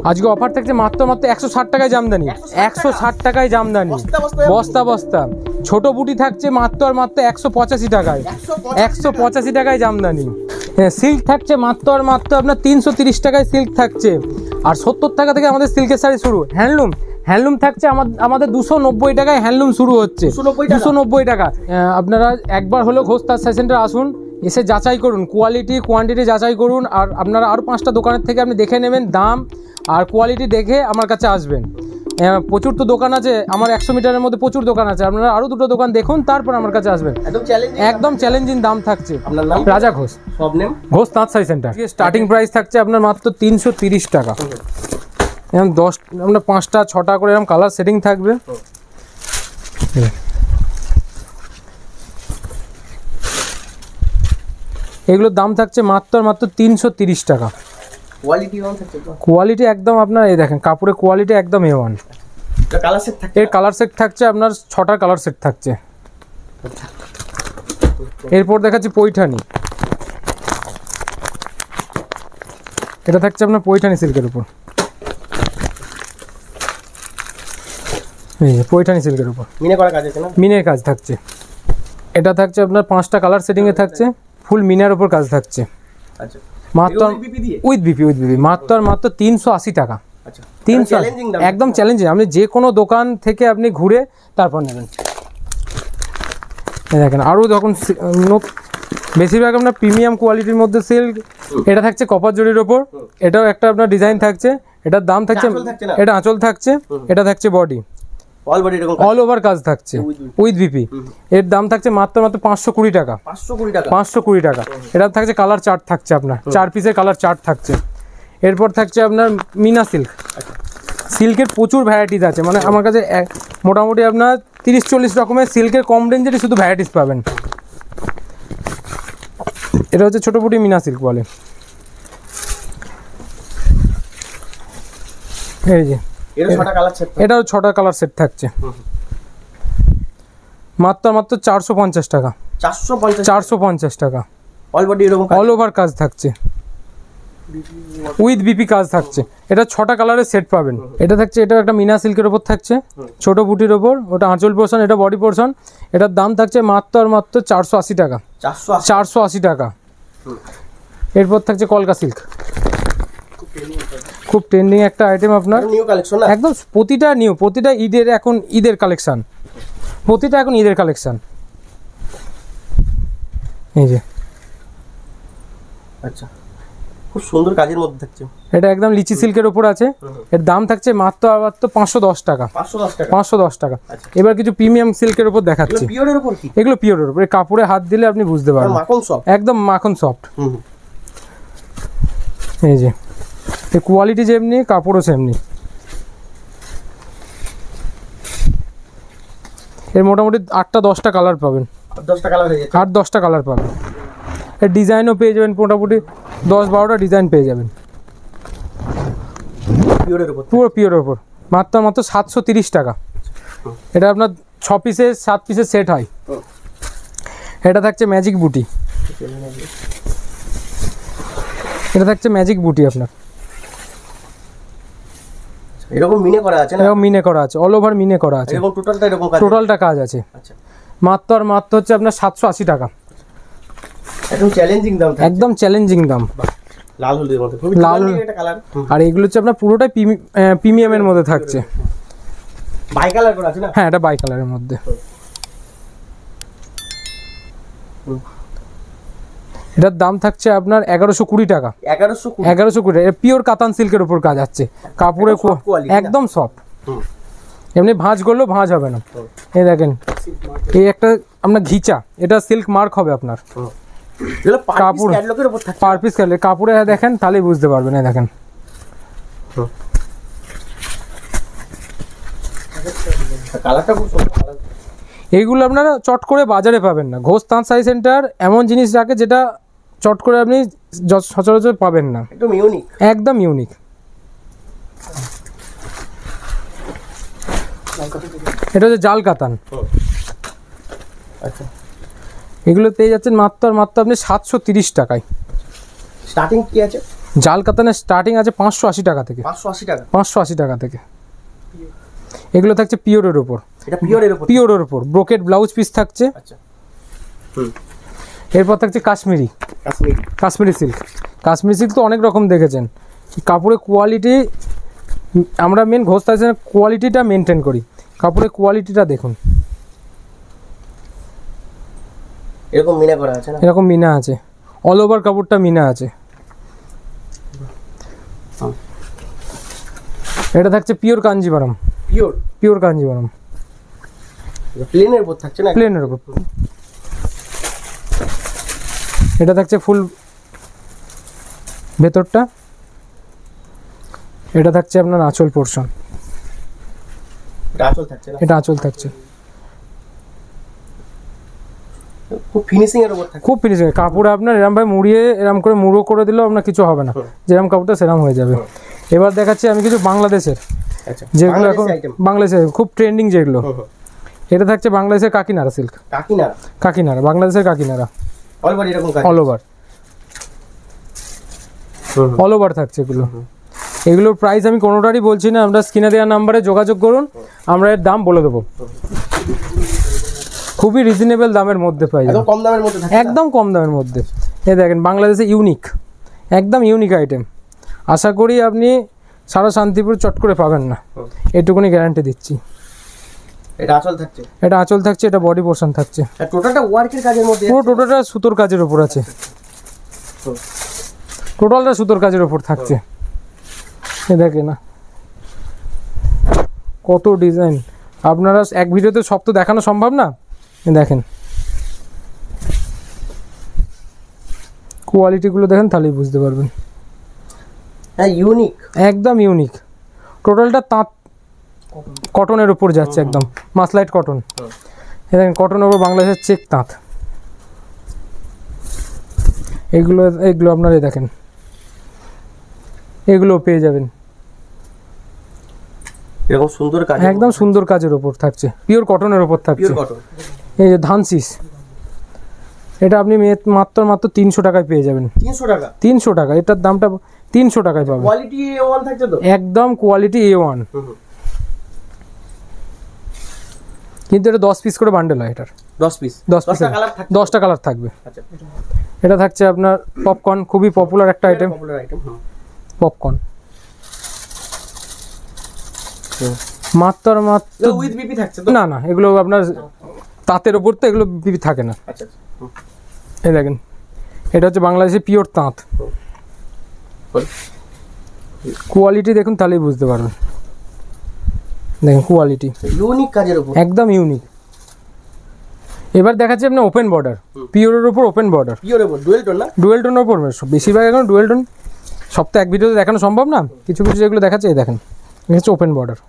আজকে অফার থাকছে মাত্র 160 টাকায় জামদানি, 160 টাকায় জামদানি, বস্তা বস্তা। ছোট বুটি থাকছে মাত্র 185 টাকায়, 185 টাকায় জামদানি। সিল্ক থাকছে মাত্র আপনার 330 টাকায় সিল্ক থাকছে। আর 70 টাকা থেকে আমাদের সিল্কের শাড়ি শুরু। হ্যান্ডলুম থাকছে আমাদের 290 টাকায় হ্যান্ডলুম শুরু হচ্ছে, 290 টাকা। আপনারা একবার হলো ঘোষ তাঁত সেন্টার আসুন, এসে যাচাই করুন, কোয়ালিটি কোয়ান্টিটি যাচাই করুন। আর আপনারা আরও 5টা দোকানের থেকে আপনি দেখে নেবেন দাম আর কোয়ালিটি, দেখে আমার কাছে আসবেন। প্রচুর তো দোকান আছে, আমার 100 মিটারের মধ্যে প্রচুর দোকান আছে। আপনারা আরও 2টো দোকান দেখুন, তারপর আমার কাছে আসবেন। একদম চ্যালেঞ্জিং দাম থাকছে। রাজা ঘোষ, ঘোষ তাঁত সেন্টার। স্টার্টিং প্রাইস থাকছে আপনার মাত্র 330 টাকা। এরকম 10 আপনার 5টা 6টা করে এরকম কালার সেটিং থাকবে। এগুলোর দাম থাকছে মাত্র 330 টাকা। কোয়ালিটি একদম আপনার এই দেখেন, কাপড়ের কোয়ালিটি একদম A1। এর কালার সেট থাকছে আপনার 6টা কালার সেট থাকছে। এরপর দেখাচ্ছি পৈঠানি। এটা থাকছে আপনার পৈঠানি সিল্কের উপর, এই যে পৈঠানি সিল্কের উপর মিনের কাজ থাকছে। এটা থাকছে আপনার 5টা কালার সেটিং এ থাকছে, ফুল মিনার উপর কাজ থাকছে। মাত্র উইথ বিপি মাত্র 380 টাকা। 300 একদম চ্যালেঞ্জিং। আপনি যে কোনো দোকান থেকে আপনি ঘুরে তারপর নেবেন। দেখেন আরও যখন বেশিরভাগ আপনার প্রিমিয়াম কোয়ালিটির মধ্যে সিল্ক। এটা থাকছে কপার জরির ওপর, এটাও একটা আপনার ডিজাইন থাকছে। এটার দাম থাকছে, এটা আঁচল থাকছে, এটা থাকছে বডি, অল ওভার কাজ থাকছে উইথ বিপি। এর দাম থাকছে মাত্র 520 টাকা, 520 টাকা। এটা থাকছে কালার চার্ট থাকছে আপনার, 4 পিসের কালার চার্ট থাকছে। এরপর থাকছে আপনার মিনা সিল্ক। সিল্কের প্রচুর ভ্যারাইটিস আছে, মানে আমার কাছে মোটামুটি আপনার 30-40 রকমের সিল্কের কম রেঞ্জেরই শুধু ভ্যারাইটিস পাবেন। এটা হচ্ছে ছোট বুটি মিনা সিল্ক বলে। এই যে এটাও 6টা কালার সেট থাকছে মাত্র 450 টাকা, 450 টাকা। অল ওভার কাজ থাকছে, উইথ বিপি কাজ থাকছে। এটা 6টা কালারের সেট পাবেন। এটা থাকছে, এটা একটা মিনা সিল্কের ওপর থাকছে, ছোট বুটির ওপর। ওটা আঁচল পোর্শন, এটা বডি পোর্শন। এটার দাম থাকছে মাত্র 480 টাকা, 480 টাকা। এরপর থাকছে কলকা সিল্ক, খুব ট্রেন্ডিং একটা আইটেম আপনার, একদম প্রতিটা নিউ, প্রতিটা ঈদের এখন ঈদের কালেকশন, প্রতিটা এখন ঈদের কালেকশন। এই যে আচ্ছা, খুব সুন্দর কাজের মধ্যে থাকছে। এটা একদম লিচি সিল্কের উপর আছে। এর দাম থাকছে মাত্র 510 টাকা, 510 টাকা। এবার কিছু প্রিমিয়াম সিল্কের উপর দেখাচ্ছি। এগুলো পিওরের উপর, কাপড়ে হাত দিলে আপনি বুঝতে পারবেন, একদম মাখন সফট। এই যে কোয়ালিটি যেমনি, কাপড়ও সেমনি। এর মোটামুটি 8-10টা কালার পাবেন, 8-10টা কালার পাবেন। এর ডিজাইনও পেয়ে যাবেন, মোটামুটি 10-12টা ডিজাইন পেয়ে যাবেন, পুরো পিওরের ওপর। মাত্র 730 টাকা। এটা আপনার 6 পিসের 7 পিসের সেট হয়। এটা থাকছে ম্যাজিক বুটি, এটা থাকছে ম্যাজিক বুটি আপনার। এরকম মিনে করা আছে না? এরকম মিনে করা আছে, অল ওভার মিনে করা আছে। এরকম টোটালটা কাজ আছে। আচ্ছা, মাত্র হচ্ছে আপনার 780 টাকা। একদম চ্যালেঞ্জিং দাম, একদম চ্যালেঞ্জিং দাম। লাল হলুদের মধ্যে, খুবই লাল একটা কালার। আর এগুলো হচ্ছে আপনার পুরোটাই প্রিমিয়ামের মধ্যে থাকছে। বাই কালার করা আছে না? হ্যাঁ, এটা বাই কালারের মধ্যে। এটার দাম থাকছে আপনার 1120 টাকা, 1120 টাকা। পিওর কাতান সিল্কের উপর কাজ আছে, কাপড়ের একদম সফট। এমনি ভাঁজ করলেও ভাঁজ হবে না। এই দেখেন, এই একটা আপনার ঘিচা, এটা সিল্ক মার্ক হবে আপনার। কাপড় পার পিস কাপড়ে দেখেন, তাহলেই বুঝতে পারবেন। এই দেখেন, এইগুলো আপনারা চট করে বাজারে পাবেন না। ঘোষ তাঁত শাড়ি সেন্টার এমন জিনিস রাখে যেটা চট করে আপনি সচরাচর পাবেন না, একদম ইউনিক। এটা হচ্ছে জাল কাতান। আচ্ছা, এগুলো পেয়ে যাচ্ছেন মাত্র আপনি 730 টাকায়। স্টার্টিং কি আছে? জাল কাতানের স্টার্টিং আছে 580 টাকা থেকে। 580 টাকা, 580 টাকা থেকে। এগুলো থাকছে পিওরের উপর, এটা পিওরের উপর, পিওরের উপর ব্রোকেট ব্লাউজ পিস থাকছে। আচ্ছা এরপর থাকছে কাশ্মীরি, কাশ্মীরি, কাশ্মীরি সিল্ক। কাশ্মীরি সিল্ক তো অনেক রকম দেখেছেন, কাপড়ের কোয়ালিটি আমরা মেন ঘোষ ফ্যাশনের কোয়ালিটিটা মেনটেন করি, কাপড়ের কোয়ালিটিটা দেখুন। এরকম মিনা করা আছে না, এরকম মিনা আছে, অল ওভার কাপড়টা মিনা আছে। এটা থাকছে pure Kanjivaram, pure, pure Kanjivaram, প্লেনের উপর থাকছে না, প্লেনের উপর। এটা থাকছে ফুল ভেতরটা, এটা থাকছে আপনার আঁচল পোর্শন, এটা আঁচল থাকছে না, এটা আঁচল থাকছে। খুব ফিনিশিং এর উপর থাকছে, খুব ফিনিশিং, কাপড়ে আপনার এরম ভাবে মুড়িয়ে এরম করে মুড়ো করে দিলেও আপনার কিছু হবে না, যেরকম কাপড়টা সেরম হয়ে যাবে। এবার দেখাচ্ছি আমি কিছু বাংলাদেশের, আচ্ছা যেগুলো এখন বাংলাদেশের খুব ট্রেন্ডিং যেগুলো। এটা থাকছে বাংলাদেশের কাকিনাড়া সিল্ক, কাকিনাড়া, কাকিনাড়া, বাংলাদেশের কাকিনাড়া, অল ওভার এরকম কাজ, অল ওভার, অল ওভার থাকছে এগুলো। এগুলোর প্রাইস আমি কোনোটারই বলছি না, আমরা স্ক্রিনে দেওয়া নাম্বারে যোগাযোগ করুন, আমরা এর দাম বলে দেবো। খুবই রিজনেবল দামের মধ্যে পাই, একদম কম দামের মধ্যে থাকে, একদম কম দামের মধ্যে। এই দেখেন বাংলাদেশে ইউনিক, একদম ইউনিক আইটেম। আশা করি আপনি সারা শান্তিপুর চট করে পাবেন না, এটুকুনি গ্যারান্টি দিচ্ছি। এটা আঁচল থাকছে, এটা আঁচল থাকছে, এটা বডি পোর্শন থাকছে, আর টোটালটা ওয়ার্কের কাজের মধ্যে, পুরো টোটালটা সুতোর কাজের উপর আছে, টোটালটা সুতোর কাজের উপর থাকছে। এ দেখে না কত ডিজাইন, আপনারা এক ভিডিওতে সব তো দেখানো সম্ভব না। দেখেন কোয়ালিটিগুলো দেখেন, তাহলেই বুঝতে পারবেন। হ্যাঁ ইউনিক, একদম ইউনিক, টোটালটা তাঁত কটনের উপর যাচ্ছে, একদম মাসলাইট কটন। দেখেন কটনের উপর বাংলাদেশের চেক তাঁত, এগুলো এগুলো আপনারা দেখেন, এগুলো পেয়ে যাবেন এরকম সুন্দর কাজ, একদম সুন্দর কাজের উপর থাকছে, পিওর কটনের উপর থাকছে। পিওর কটন, এই যে ধানসিস, এটা আপনি মাত্র 300 টাকায় পেয়ে যাবেন। 300 টাকা, 300 টাকা, এটার দামটা 300 টাকায় পাবেন। কোয়ালিটি A1 থাকছে তো, একদম কোয়ালিটি A1, কিন্তু এটা 10 পিস করে বান্ডেল হয়, এটার 10 পিস, 10টা কালার থাকছে, 10টা কালার থাকবে। আচ্ছা এটা থাকছে আপনার পপকর্ন, খুবই পপুলার একটা আইটেম, পপুলার আইটেম, পপকর্ন। মাত্র উইথ বিপি থাকছে তো, না না, এগুলো আপনার তাঁতের ওপর তো, এগুলো বিপি থাকে না। আচ্ছা এই দেখেন, এটা হচ্ছে বাংলাদেশের পিওর তাঁত, কোয়ালিটি দেখুন তাহলেই বুঝতে পারবেন। দেখেন কোয়ালিটি ইউনিক কাজের উপর, একদম ইউনিক। এবার দেখাচ্ছি আপনার ওপেন বর্ডার, পিওরের উপর ওপেন বর্ডার, পিওর উপর ডুয়েল টোন না, ডুয়েল টোনের উপর বেশিরভাগ এখন ডুয়েল টোন, সব তো এক ভিডিওতে দেখানো সম্ভব না, কিছু কিছু যেগুলো দেখাচ্ছে এই দেখেন, এটা হচ্ছে ওপেন বর্ডার,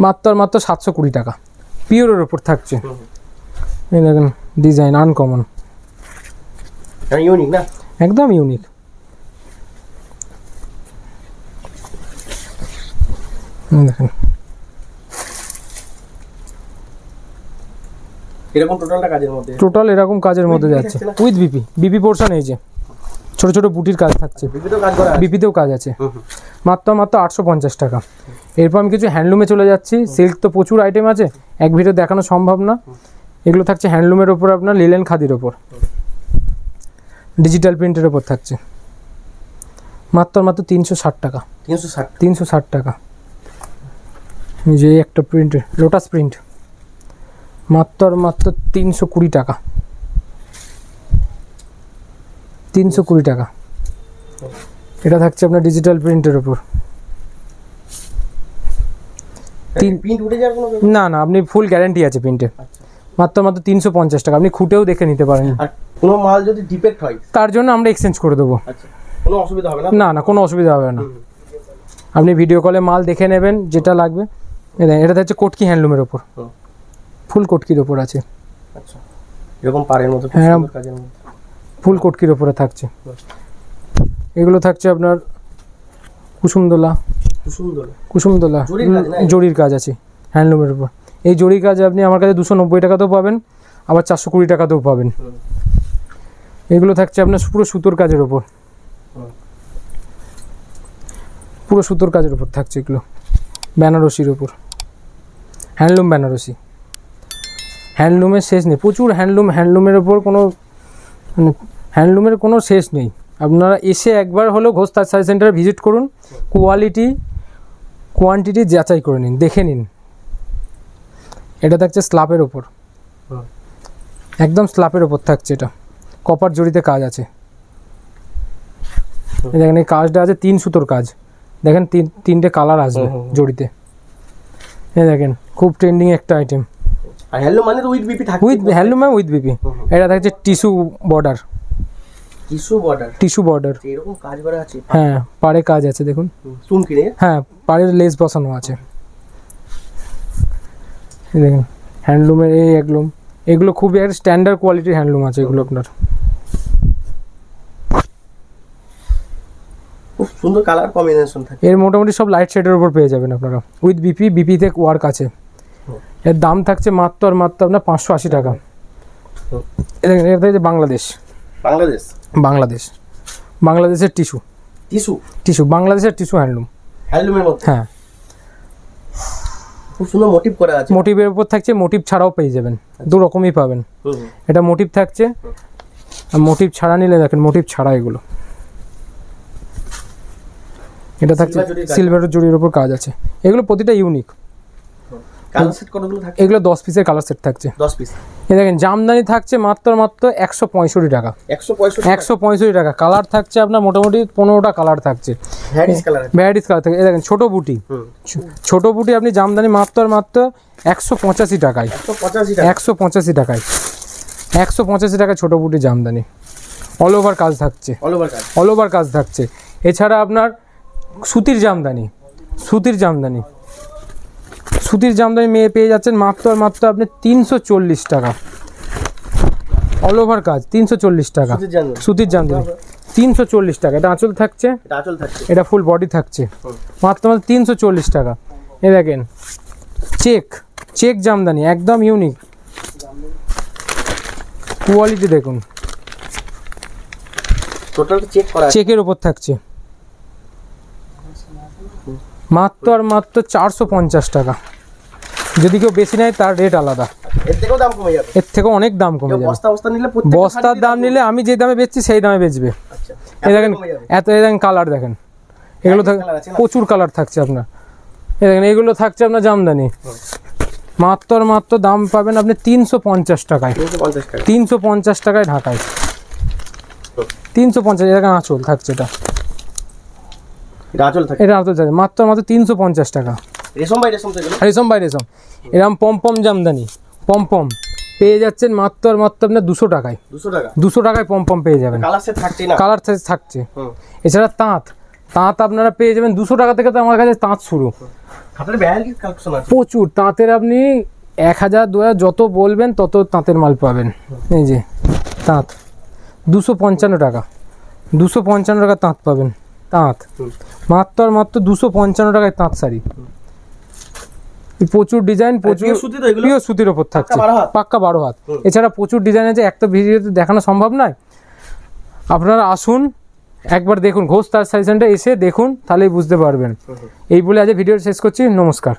মাত্র 720 টাকা, পিওরের উপর থাকছে। এই দেখেন ডিজাইন আনকমন, ইউনিক না, একদম ইউনিক। দেখেন এরকম টোটালটা কাজের মধ্যে, টোটাল এরকম কাজের মধ্যে যাচ্ছে, উইথ বিপি, বিপি পোর্শন এই যে ছোট ছোট বুটির কাজ থাকছে, বিপিতেও কাজ করা আছে, বিপিতেও কাজ আছে। মাত্র 850 টাকা। এরপর আমি কিছু হ্যান্ডলুমে চলে যাচ্ছি, সিল্ক তো প্রচুর আইটেম আছে, এক ভিডিও দেখানো সম্ভব না। এগুলো থাকছে হ্যান্ডলুমের ওপর, আপনার লিলেন খাদির ওপর, ডিজিটাল প্রিন্টের ওপর থাকছে, মাত্র 360 টাকা, 360 টাকা। এই যে একটা প্রিন্ট, লোটাস প্রিন্ট, মাত্র 320 টাকা, 320 টাকা। এটা থাকছে আপনার ডিজিটাল প্রিন্টের ওপর, প্রিন্ট উঠে যাওয়ার কোনো, না না, আপনি ফুল গ্যারান্টি আছে প্রিন্টে। মাত্র 350 টাকা, আপনি খুঁটেও দেখে নিতে পারেন। আর কোনো মাল যদি ডিফেক্ট হয় তার জন্য আমরা এক্সচেঞ্জ করে দেবো, আচ্ছা কোনো অসুবিধা হবে না, না না কোনো অসুবিধা হবে না। আপনি ভিডিও কলে মাল দেখে নেবেন যেটা লাগবে। এটা হচ্ছে কটকি হ্যান্ডলুমের ওপর, ফুল কটকির ওপর আছে, আচ্ছা এরকম পাড়ের মতো হ্যাঁ, কাজের মধ্যে, ফুল কটকির ওপরে থাকছে। এগুলো থাকছে আপনার কুসুমদোলা, কুসুমদোলা জরির কাজ আছে হ্যান্ডলুমের উপর। এই জরির কাজ আপনি আমার কাছে 290 টাকাতেও পাবেন, আবার 420 টাকাতেও পাবেন। এগুলো থাকছে আপনার পুরো সুতোর কাজের ওপর, পুরো সুতোর কাজের ওপর থাকছে এগুলো, বেনারসির ওপর, হ্যান্ডলুম বেনারসি। হ্যান্ডলুমের শেষ নেই, প্রচুর হ্যান্ডলুমের ওপর কোনো মানে হ্যান্ডলুমের কোনো শেষ নেই। আপনারা এসে একবার হলেও ঘোষ তাঁত শাড়ি সেন্টারে ভিজিট করুন, কোয়ান্টিটি যাচাই করে নিন, দেখে নিন। এটা থাকছে স্ল্যাপের ওপর, একদম স্ল্যাপের ওপর থাকছে, এটা কপার জড়িতে কাজ আছে। দেখেন এই কাজটা আছে 3 সুতোর কাজ, দেখেন 3টে কালার আসবে জড়িতে। এই দেখেন খুব ট্রেন্ডিং একটা আইটেম। আর হ্যান্ডলুম মানে তো উইথ বিপি থাকে, উইথ হ্যান্ডলুম উইথ বিপি। এটা থাকছে টিস্যু বর্ডার, টিস্যু বর্ডার এরকম কাজ করা আছে। হ্যাঁ, পাড়ে কাজ আছে দেখুন, চুন কিনে, হ্যাঁ পাড়ের লেস বসানো আছে। এই দেখুন হ্যান্ডলুমের এই এগুলো খুবই একটা স্ট্যান্ডার্ড কোয়ালিটির হ্যান্ডলুম আছে এগুলো আপনার। খুব সুন্দর কালার কম্বিনেশন থাকে। এর মোটামুটি সব লাইট শেডের উপর পেয়ে যাবেন আপনারা, উইথ বিপিতে ওয়ার্ক আছে। এর দাম থাকছে মাত্র আপনার 580 টাকা। এটা থাকছে বাংলাদেশের টিস্যু বাংলাদেশের টিস্যু হ্যান্ডলুমের মধ্যে। হ্যাঁ, খুব সুন্দর মোটিভ করা আছে। মোটিভের উপর থাকছে, মোটিভ ছাড়াও পেয়ে যাবেন, দু রকমই পাবেন। এটা মোটিভ থাকছে, আর মোটিভ ছাড়া নিলে দেখেন মোটিভ ছাড়া এগুলো। এটা থাকছে সিলভার জরির উপর কাজ আছে, এগুলো প্রতিটা ইউনিক। কালার সেট কতগুলো থাকে? এগুলো 10 পিসের কালার সেট থাকছে। 10 পিস। এই দেখেন জামদানি থাকছে মাত্র 165 টাকা। 165 টাকা। কালার থাকছে আপনার মোটামুটি 15টা কালার থাকছে, ভ্যারাইটিস কালার থাকে। এই দেখেন ছোট বুটি, ছোট বুটি আপনি জামদানি মাত্র 185 টাকায়। 185 টাকায় 185 টাকায় ছোট বুটি জামদানি। অল ওভার কাজ থাকছে, অল ওভার কাজ থাকছে। এছাড়া আপনার সুতির জামদানি মেয়ে পেয়ে যাচ্ছেন মাত্র আপনি 340 টাকা। অল ওভার কাজ 340 টাকা। সুতির জামদানি 340 টাকা। এটা আঁচল থাকছে, এটা ফুল বডি থাকছে মাত্র 340 টাকা। এই দেখেন চেক জামদানি, একদম ইউনিক কোয়ালিটি। দেখুন চেকের উপর থাকছে মাত্র 450 টাকা। যদি কেউ বেশি নেয় তার রেট আলাদা, এর থেকেও অনেক দাম কমে যাবে। বস্তার দাম নিলে আমি যে দামে বেচছি সেই দামে বেচবে। এই দেখেন এই দেখেন কালার দেখেন, এগুলো প্রচুর কালার থাকছে আপনার। এই দেখেন এগুলো থাকছে আপনার জামদানি, মাত্র দাম পাবেন আপনি 350 টাকায়। 350 টাকায় ঢাকায় 350। দেখেন আঁচল থাকছে, এটা আঁচল থাকছে মাত্র 350 টাকা। রেশম বাই রেশম এরকম পমপম জামদানি, পমপম পেয়ে যাচ্ছেন মাত্র আপনার 200 টাকায়। 200 টাকায় পমপম পেয়ে যাবেন, কালার থাকছে। এছাড়া তাঁত আপনারা পেয়ে যাবেন 200 টাকা থেকে। তো আমার কাছে তাঁত শুরু, প্রচুর তাঁতের। আপনি 1000 2000 যত বলবেন তত তাঁতের মাল পাবেন। এই যে তাঁত 255 টাকা, 255 টাকা তাঁত পাবেন। তাঁত মাত্র 255 টাকায় তাঁত শাড়ি। প্রচুর ডিজাইন, প্রচুর পিওর সুতির ওপর থাকছে, পাক্কা 12 হাত। এছাড়া প্রচুর ডিজাইন আছে, একটা ভিডিওতে দেখানো সম্ভব নয়। আপনারা আসুন একবার দেখুন, ঘোষ তাঁত শাড়ি সেন্টার এসে দেখুন, তাহলেই বুঝতে পারবেন। এই বলে আজ ভিডিও শেষ করছি, নমস্কার।